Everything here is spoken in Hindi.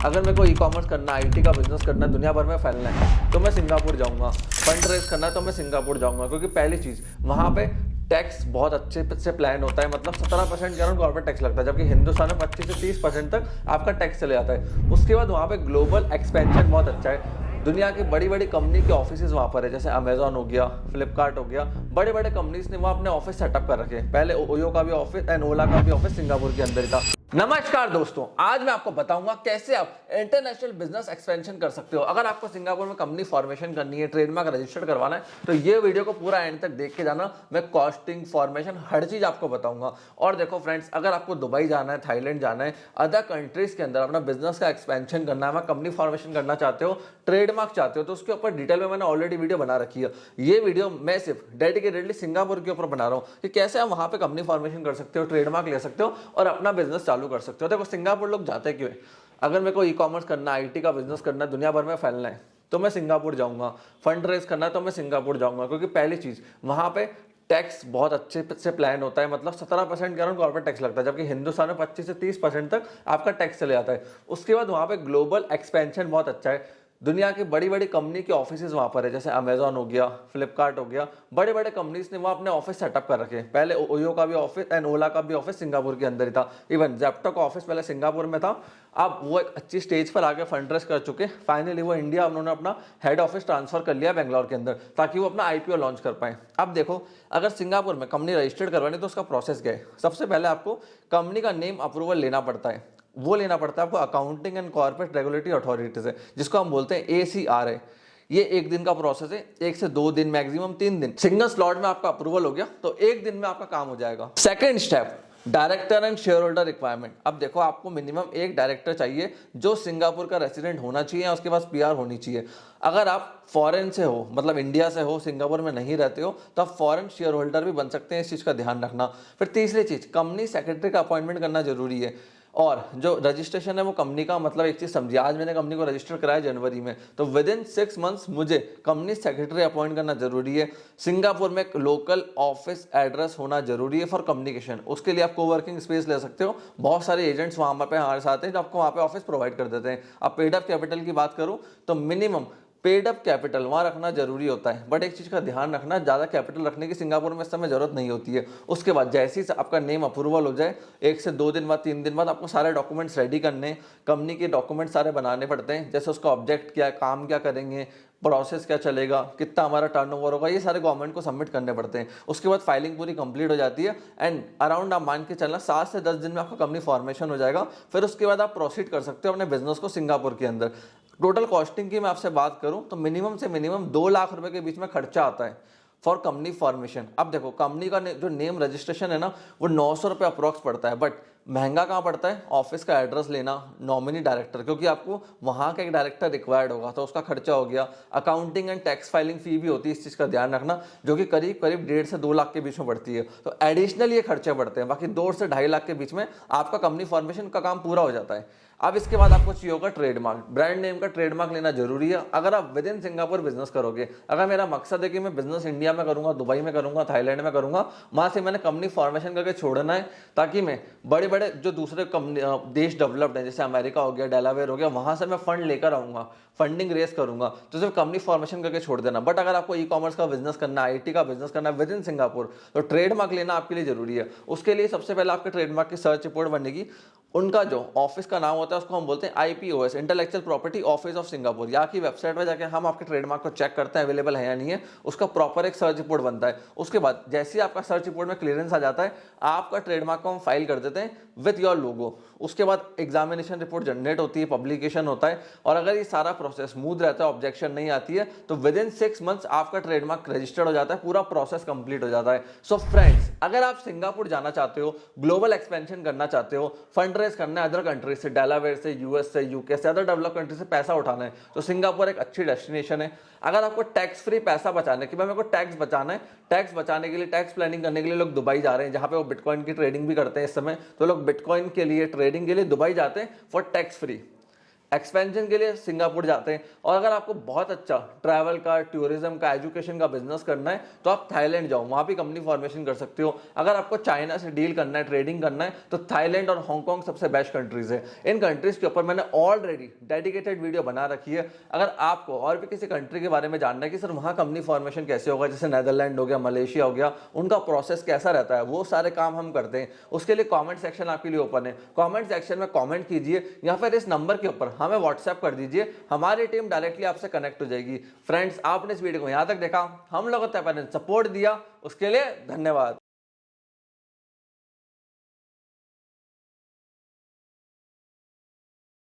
अगर मेरे को ई कॉमर्स करना है, आईटी का बिजनेस करना है, दुनिया भर में फैलना है तो मैं सिंगापुर जाऊंगा। फंड रेज करना है तो मैं सिंगापुर जाऊंगा, क्योंकि पहली चीज़ वहाँ पे टैक्स बहुत अच्छे से प्लान होता है। मतलब 17% का कॉर्पोरेट टैक्स लगता है, जबकि हिंदुस्तान में 25 से 30% तक आपका टैक्स चले जाता है। उसके बाद वहाँ पे ग्लोबल एक्सपेंशन बहुत अच्छा है। दुनिया की बड़ी बड़ी कंपनी के ऑफिसेज वहाँ पर है, जैसे अमेजॉन हो गया, फ्लिपकार्ट हो गया। बड़े बड़े कंपनीज ने वहाँ अपने ऑफिस सेटअप कर रखे हैं। पहले ओयो का भी ऑफिस एंड ओला का भी ऑफिस सिंगापुर के अंदर ही था। नमस्कार दोस्तों, आज मैं आपको बताऊंगा कैसे आप इंटरनेशनल बिजनेस एक्सपेंशन कर सकते हो। अगर आपको सिंगापुर में कंपनी फॉर्मेशन करनी है, ट्रेडमार्क रजिस्टर करवाना है, तो ये वीडियो को पूरा एंड तक देख के जाना। मैं कॉस्टिंग, फॉर्मेशन, हर चीज आपको बताऊंगा। और देखो फ्रेंड्स, अगर आपको दुबई जाना है, थाईलैंड जाना है, अदर कंट्रीज के अंदर अपना बिजनेस का एक्सपेंशन करना है, कंपनी फॉर्मेशन करना चाहते हो, ट्रेडमार्क चाहते हो, तो उसके ऊपर डिटेल में मैंने ऑलरेडी वीडियो बना रखी है। ये वीडियो मैं सिर्फ डेडिकेटेडली सिंगापुर के ऊपर बना रहा हूँ कि कैसे आप वहां पे कंपनी फॉर्मेशन कर सकते हो, ट्रेडमार्क ले सकते हो और अपना बिजनेस चालू कर सकते हो। देखो सिंगापुर लोग जाते क्यों है? अगर मेरे को ई कॉमर्स करना है, आईटी का बिजनेस करना है, दुनिया भर में फैलना है तो मैं सिंगापुर जाऊंगा। फंड रेज करना है तो मैं सिंगापुर जाऊंगा, क्योंकि पहली चीज वहां पे टैक्स बहुत अच्छे से प्लान होता है। मतलब 17% का कॉर्पोरेट टैक्स लगता है, जबकि हिंदुस्तान में 25 से 30% तक आपका टैक्स चले जाता है। उसके बाद वहां पे ग्लोबल एक्सपेंशन बहुत अच्छा है। दुनिया की बड़ी बड़ी कंपनी के ऑफिसेज वहाँ पर है, जैसे अमेजॉन हो गया, फ्लिपकार्ट हो गया। बड़े बड़े कंपनीज ने वहाँ अपने ऑफिस सेटअप कर रखे हैं। पहले ओयो का भी ऑफिस एंड ओला का भी ऑफिस सिंगापुर के अंदर ही था। इवन जेप्टो का ऑफिस पहले सिंगापुर में था। अब वो एक अच्छी स्टेज पर आके फंड रेज कर चुके। फाइनली वो इंडिया उन्होंने अपना हेड ऑफिस ट्रांसफर कर लिया बेंगलोर के अंदर, ताकि वो अपना आईपीओ लॉन्च कर पाए। अब देखो, अगर सिंगापुर में कंपनी रजिस्टर्ड करवानी तो उसका प्रोसेस क्या है? सबसे पहले आपको कंपनी का नेम अप्रूवल लेना पड़ता है। वो लेना पड़ता है आपको accounting and corporate regulatory authority से, जिसको हम बोलते हैं ACRA। ये एक दिन का प्रोसेस है, 1 से 2 दिन, मैक्सिमम 3 दिन। सिंगल स्लॉट में आपका अप्रूवल हो गया तो 1 दिन में आपका काम हो जाएगा। Second step, director and share holder requirement. अब देखो, आपको मिनिमम एक डायरेक्टर चाहिए जो सिंगापुर का रेसिडेंट होना चाहिए, उसके पास PR होनी चाहिए। अगर आप फॉरेन से हो, मतलब इंडिया से हो, सिंगापुर में नहीं रहते हो, तो आप फॉरेन शेयर होल्डर भी बन सकते हैं। इस चीज़ का ध्यान रखना। फिर तीसरी चीज़, कंपनी सेक्रेटरी का अपॉइंटमेंट करना जरूरी है। और जो रजिस्ट्रेशन है वो कंपनी का, मतलब एक चीज समझिए, आज मैंने कंपनी को रजिस्टर कराया जनवरी में, तो विद इन 6 मंथ्स मुझे कंपनी सेक्रेटरी अपॉइंट करना जरूरी है। सिंगापुर में एक लोकल ऑफिस एड्रेस होना जरूरी है फॉर कम्युनिकेशन। उसके लिए आप कोवर्किंग स्पेस ले सकते हो। बहुत सारे एजेंट्स वहां पे हमारे साथ हैं जो आपको वहां पे ऑफिस प्रोवाइड कर देते हैं। अब पेड अप कैपिटल की बात करूं तो मिनिमम पेड अप कैपिटल वहां रखना जरूरी होता है। बट एक चीज का ध्यान रखना, ज्यादा कैपिटल रखने की सिंगापुर में इस समय जरूरत नहीं होती है। उसके बाद जैसे ही आपका नेम अप्रूवल हो जाए, 1 से 2 दिन बाद, 3 दिन बाद, आपको सारे डॉक्यूमेंट्स रेडी करने, कंपनी के डॉक्यूमेंट सारे बनाने पड़ते हैं। जैसे उसका ऑब्जेक्ट क्या है, काम क्या करेंगे, प्रोसेस क्या चलेगा, कितना हमारा टर्नओवर होगा, ये सारे गवर्नमेंट को सबमिट करने पड़ते हैं। उसके बाद फाइलिंग पूरी कंप्लीट हो जाती है एंड अराउंड आप मान के चलना 7 से 10 दिन में आपका कंपनी फॉर्मेशन हो जाएगा। फिर उसके बाद आप प्रोसीड कर सकते हो अपने बिजनेस को सिंगापुर के अंदर। टोटल कॉस्टिंग की मैं आपसे बात करूं तो मिनिमम से मिनिमम 2 लाख रुपए के बीच में खर्चा आता है फॉर कंपनी फॉर्मेशन। अब देखो, कंपनी का जो नेम रजिस्ट्रेशन है ना, वो 900 रुपये अप्रॉक्स पड़ता है। बट महंगा कहाँ पड़ता है? ऑफिस का एड्रेस लेना, नॉमिनी डायरेक्टर, क्योंकि आपको वहाँ का एक डायरेक्टर रिक्वायर्ड होगा, तो उसका खर्चा हो गया। अकाउंटिंग एंड टैक्स फाइलिंग फी भी होती है, इस चीज़ का ध्यान रखना, जो कि करीब करीब 1.5 से 2 लाख के बीच में पड़ती है। तो एडिशनल ये खर्चे पड़ते हैं। बाकी 2 से 2.5 लाख के बीच में आपका कंपनी फॉर्मेशन का काम पूरा हो जाता है। अब इसके बाद आपको चाहिए होगा ट्रेडमार्क। ब्रांड नेम का ट्रेडमार्क लेना जरूरी है अगर आप विद इन सिंगापुर बिजनेस करोगे। अगर मेरा मकसद है कि मैं बिजनेस इंडिया में करूंगा, दुबई में करूंगा, थाईलैंड में करूंगा, वहां से मैंने कंपनी फॉर्मेशन करके छोड़ना है, ताकि मैं बड़े बड़े जो दूसरे देश डेवलप्ड हैं, जैसे अमेरिका हो गया, डेलावेयर हो गया, वहां से मैं फंड लेकर आऊंगा, फंडिंग रेस करूंगा, तो सिर्फ कंपनी फॉर्मेशन करके छोड़ देना। बट अगर आपको ई कॉमर्स का बिजनेस करना है, आईटी का बिजनेस करना है विद इन सिंगापुर, तो ट्रेडमार्क लेना आपके लिए जरूरी है। उसके लिए सबसे पहले आपके ट्रेडमार्क की सर्च रिपोर्ट बनेगी। उनका जो ऑफिस का नाम होता है उसको हम बोलते हैं IPOS, intellectual property office of Singapore. यहाँ की वेबसाइट पर जाके हम आपके ट्रेडमार्क को चेक करते हैं अवेलेबल है या नहीं है। उसका प्रॉपर एक सर्च रिपोर्ट बनता है। उसके बाद जैसे ही आपका सर्च रिपोर्ट में क्लियरेंस आ जाता है, आपका ट्रेडमार्क को हम फाइल कर देते हैं विथ योर लोगो। उसके बाद एग्जामिनेशन रिपोर्ट जनरेट होती है, पब्लिकेशन होता है, और अगर ये सारा प्रोसेस स्मूथ रहता है, ऑब्जेक्शन नहीं आती है, तो विद इन 6 मंथ्स आपका ट्रेडमार्क रजिस्टर्ड हो जाता है, पूरा प्रोसेस कंप्लीट हो जाता है। सो फ्रेंड्स, अगर आप सिंगापुर जाना चाहते हो, ग्लोबल एक्सपेंशन करना चाहते हो, फंड रेज करना है अदर कंट्रीज से, डेलावेयर से, US से, UK से, अदर डेवलप कंट्री से पैसा उठाना है, तो सिंगापुर एक अच्छी डेस्टिनेशन है। अगर आपको टैक्स फ्री पैसा बचाना है कि भाई मेरे को टैक्स बचाना है, टैक्स बचाने के लिए, टैक्स प्लानिंग करने के लिए लोग दुबई जा रहे हैं, जहां पे वो बिटकॉइन की ट्रेडिंग भी करते हैं इस समय, तो लोग बिटकॉइन के लिए, ट्रेडिंग के लिए दुबई जाते हैं फॉर टैक्स फ्री। एक्सपेंशन के लिए सिंगापुर जाते हैं। और अगर आपको बहुत अच्छा ट्रैवल का, टूरिज्म का, एजुकेशन का बिजनेस करना है तो आप थाईलैंड जाओ, वहां भी कंपनी फॉर्मेशन कर सकते हो। अगर आपको चाइना से डील करना है, ट्रेडिंग करना है, तो थाईलैंड और हांगकांग सबसे बेस्ट कंट्रीज है। इन कंट्रीज के ऊपर मैंने ऑलरेडी डेडिकेटेड वीडियो बना रखी है। अगर आपको और भी किसी कंट्री के बारे में जानना है कि सर वहां कंपनी फॉर्मेशन कैसे होगा, जैसे नेदरलैंड हो गया, मलेशिया हो गया, उनका प्रोसेस कैसा रहता है, वो सारे काम हम करते हैं। उसके लिए कॉमेंट सेक्शन आपके लिए ओपन है। कॉमेंट सेक्शन में कॉमेंट कीजिए या फिर इस नंबर के ऊपर हमें व्हाट्सएप कर दीजिए, हमारी टीम डायरेक्टली आपसे कनेक्ट हो जाएगी। फ्रेंड्स, आपने इस वीडियो को यहां तक देखा, हम लोगों ने सपोर्ट दिया, उसके लिए धन्यवाद।